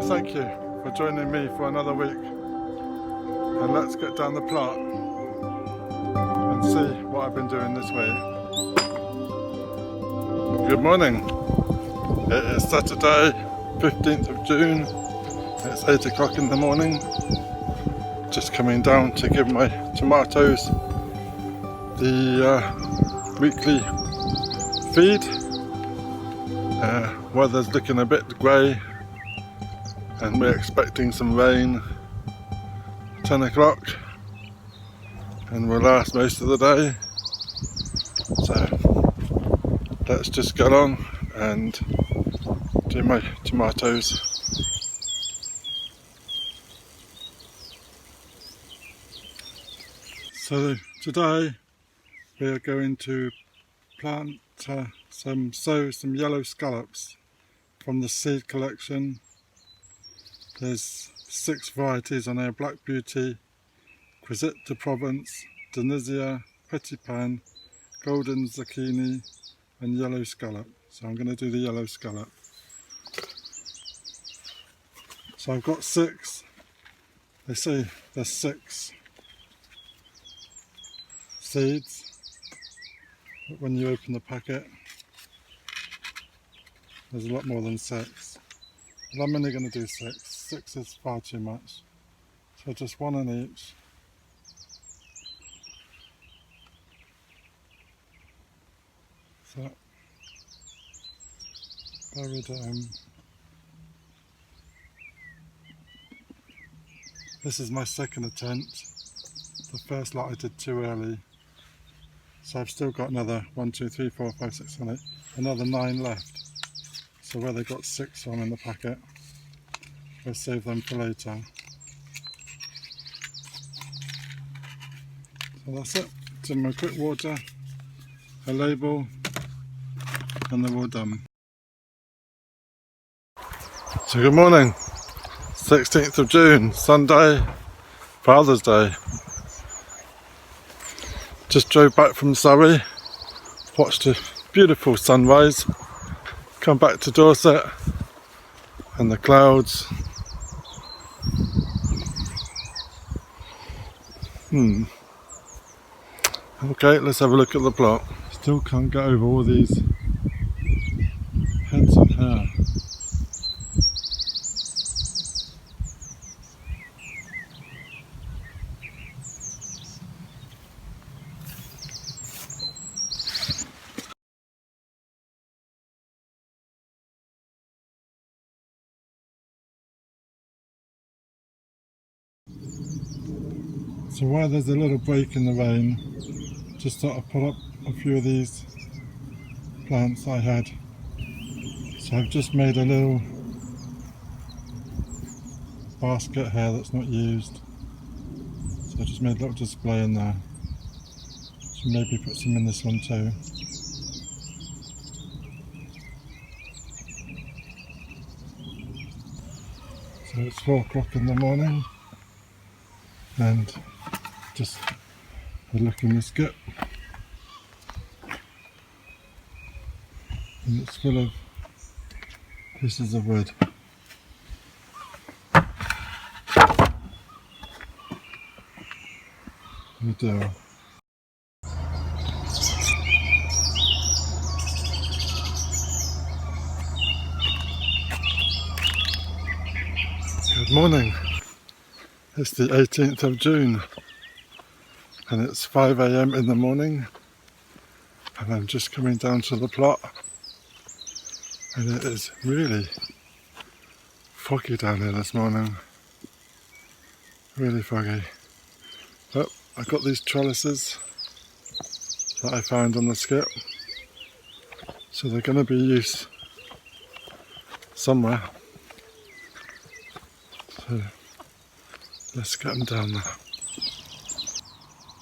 thank you for joining me for another week, and let's get down the plot and see what I've been doing this week. Good morning. It is Saturday 15th of June. It's 8 o'clock in the morning. Just coming down to give my tomatoes the weekly feed. Weather's looking a bit grey and we're expecting some rain 10 o'clock and will last most of the day. So let's just get on and do my tomatoes. So today we are going to plant sow some yellow scallops from the seed collection. There's 6 varieties on here: Black Beauty, Quisette de Provence, Denisia, Petit Pan, Golden Zucchini and Yellow Scallop. So I'm going to do the yellow scallop. So I've got 6, they say there's 6 seeds, but when you open the packet there's a lot more than 6. But I'm only going to do 6. 6 is far too much, so just 1 in each. So bury it. This is my second attempt. The first lot I did too early, so I've still got another 1, 2, 3, 4, 5, 6, 7, 8, another 9 left. So where they got 6 from in the packet, we'll save them for later. So that's it. Give them a quick water, a label, and they're all done. So good morning, 16th of June, Sunday, Father's Day. Just drove back from Surrey, watched a beautiful sunrise, come back to Dorset and the clouds. Okay, let's have a look at the plot. Still can't get over all these heads of hair. So while there's a little break in the rain, just thought I'd put up a few of these plants I had. So I've just made a little basket here that's not used. So I just made a little display in there. So maybe put some in this one too. So it's 4 o'clock in the morning and just a look in the skip. And it's full of pieces of wood. We do. Good morning. It's the 18th of June and it's 5 AM in the morning and I'm just coming down to the plot and it is really foggy down here this morning. Really foggy. But I got these trellises that I found on the skip, so they're going to be used somewhere. So let's get them down there.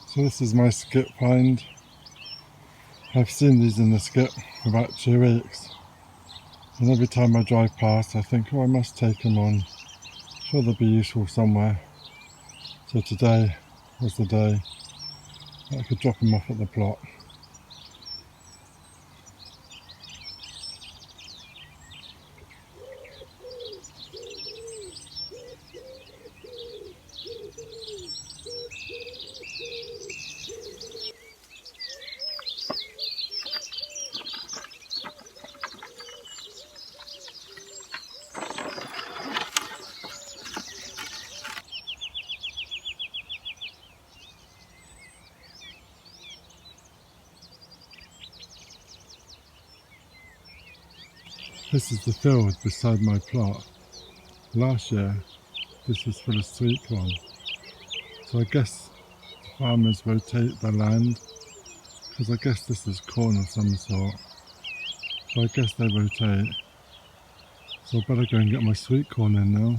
So this is my skip find. I've seen these in the skip for about 2 weeks, and every time I drive past I think, oh, I must take them on. Sure they'll be useful somewhere. So today was the day that I could drop them off at the plot. This is the field beside my plot. Last year this was full of sweet corn. So I guess the farmers rotate the land, because I guess this is corn of some sort. So I guess they rotate. So I better go and get my sweet corn in now.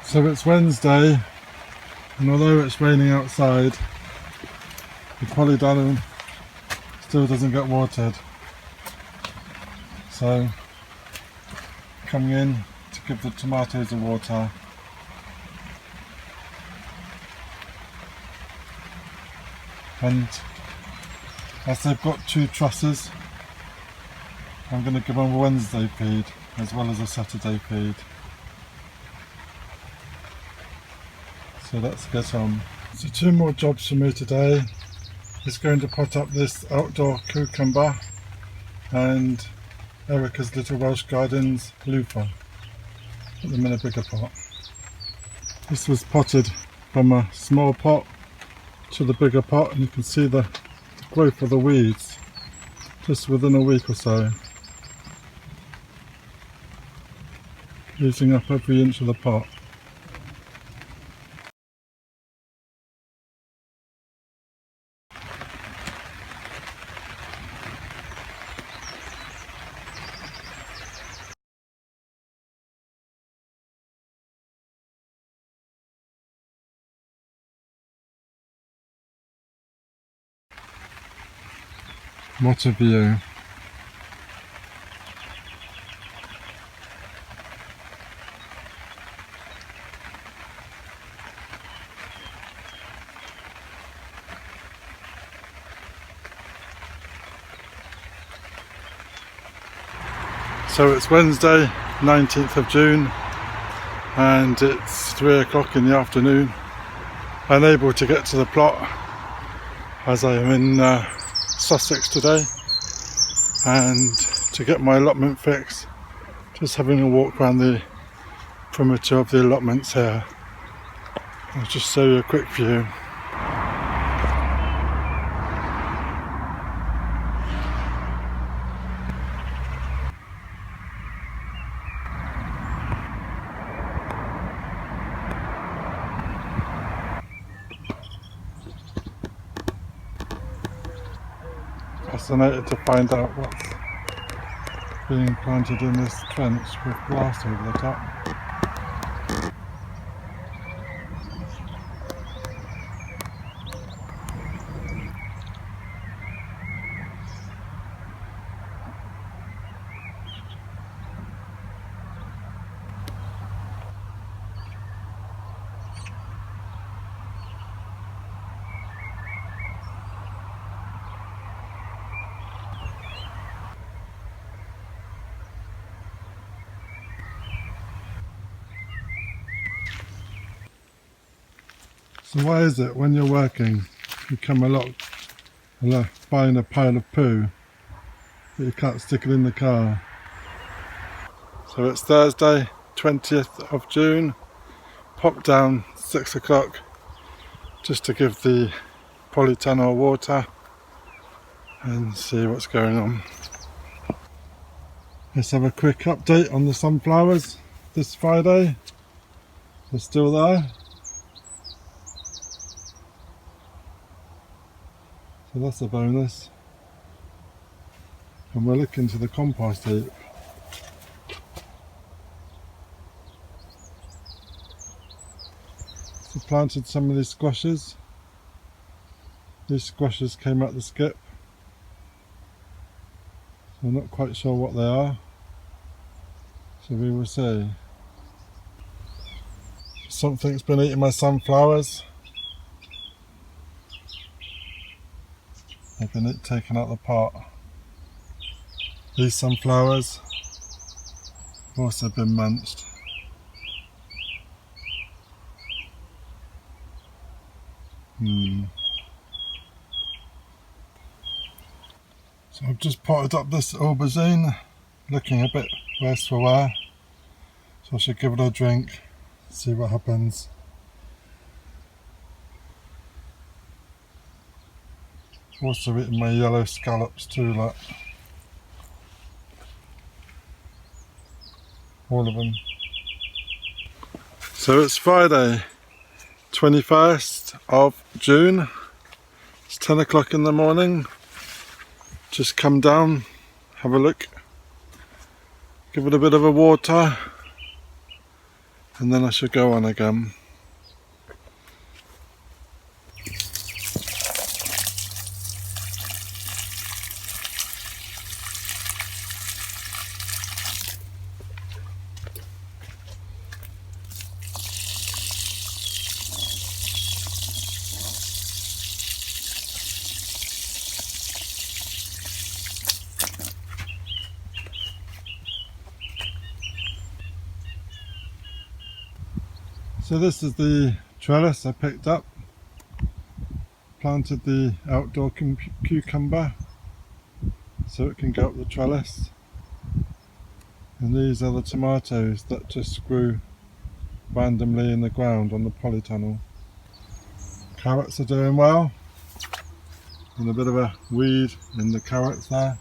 So it's Wednesday, and although it's raining outside, the polydenum still doesn't get watered. So coming in to give the tomatoes a water. And as they've got 2 trusses, I'm going to give them a Wednesday feed as well as a Saturday feed. So let's get on. So 2 more jobs for me today. Is going to pot up this outdoor cucumber and Erica's Little Welsh Gardens loofah. Put them in a bigger pot. This was potted from a small pot to the bigger pot, and you can see the growth of the weeds just within a week or so. Using up every inch of the pot. What a view. So it's Wednesday, 19th of June, and it's 3 o'clock in the afternoon. Unable to get to the plot as I am in Sussex today, and to get my allotment fixed, just having a walk around the perimeter of the allotments here. I'll just show you a quick view. Fascinated to find out what's being planted in this trench with glass over the top. So why is it when you're working you come along buying a pile of poo but you can't stick it in the car? So it's Thursday 20th of June, popped down 6 o'clock just to give the polytunnel water and see what's going on. Let's have a quick update on the sunflowers this Friday. They're still there. So that's a bonus. And we're looking to the compost heap. So planted some of these squashes. These squashes came out the skip. So I'm not quite sure what they are. So we will see. Something's been eating my sunflowers. They've been taken out the pot. These sunflowers have also been munched. So I've just potted up this aubergine, looking a bit worse for wear, so I should give it a drink, see what happens. Also eating my yellow scallops too, like all of them. So it's Friday, 21st of June. It's 10 o'clock in the morning. Just come down, have a look, give it a bit of a water, and then I should go on again. So this is the trellis I picked up. Planted the outdoor cucumber so it can go up the trellis. And these are the tomatoes that just grew randomly in the ground on the polytunnel. Carrots are doing well. And a bit of a weed in the carrots there.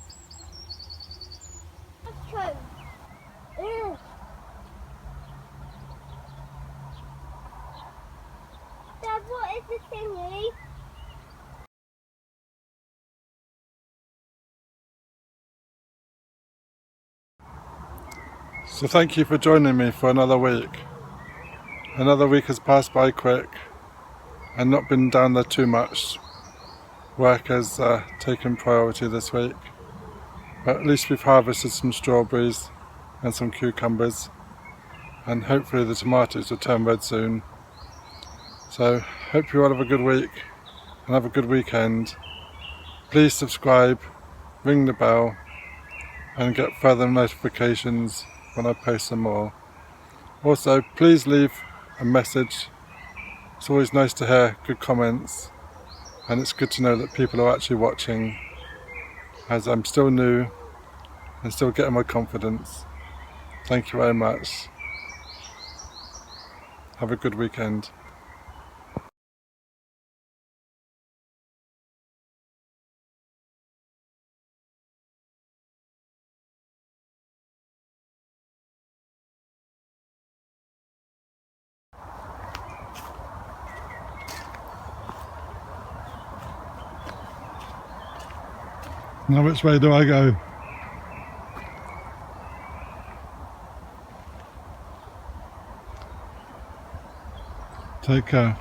Dad, what is the thingy? So thank you for joining me for another week. Another week has passed by quick and not been down there too much. Work has taken priority this week, but at least we've harvested some strawberries and some cucumbers, and hopefully the tomatoes will turn red soon. So hope you all have a good week and have a good weekend. Please subscribe, ring the bell and get further notifications when I post some more. Also, please leave a message. It's always nice to hear good comments, and it's good to know that people are actually watching, as I'm still new and still getting my confidence. Thank you very much. Have a good weekend. Now which way do I go? Take care.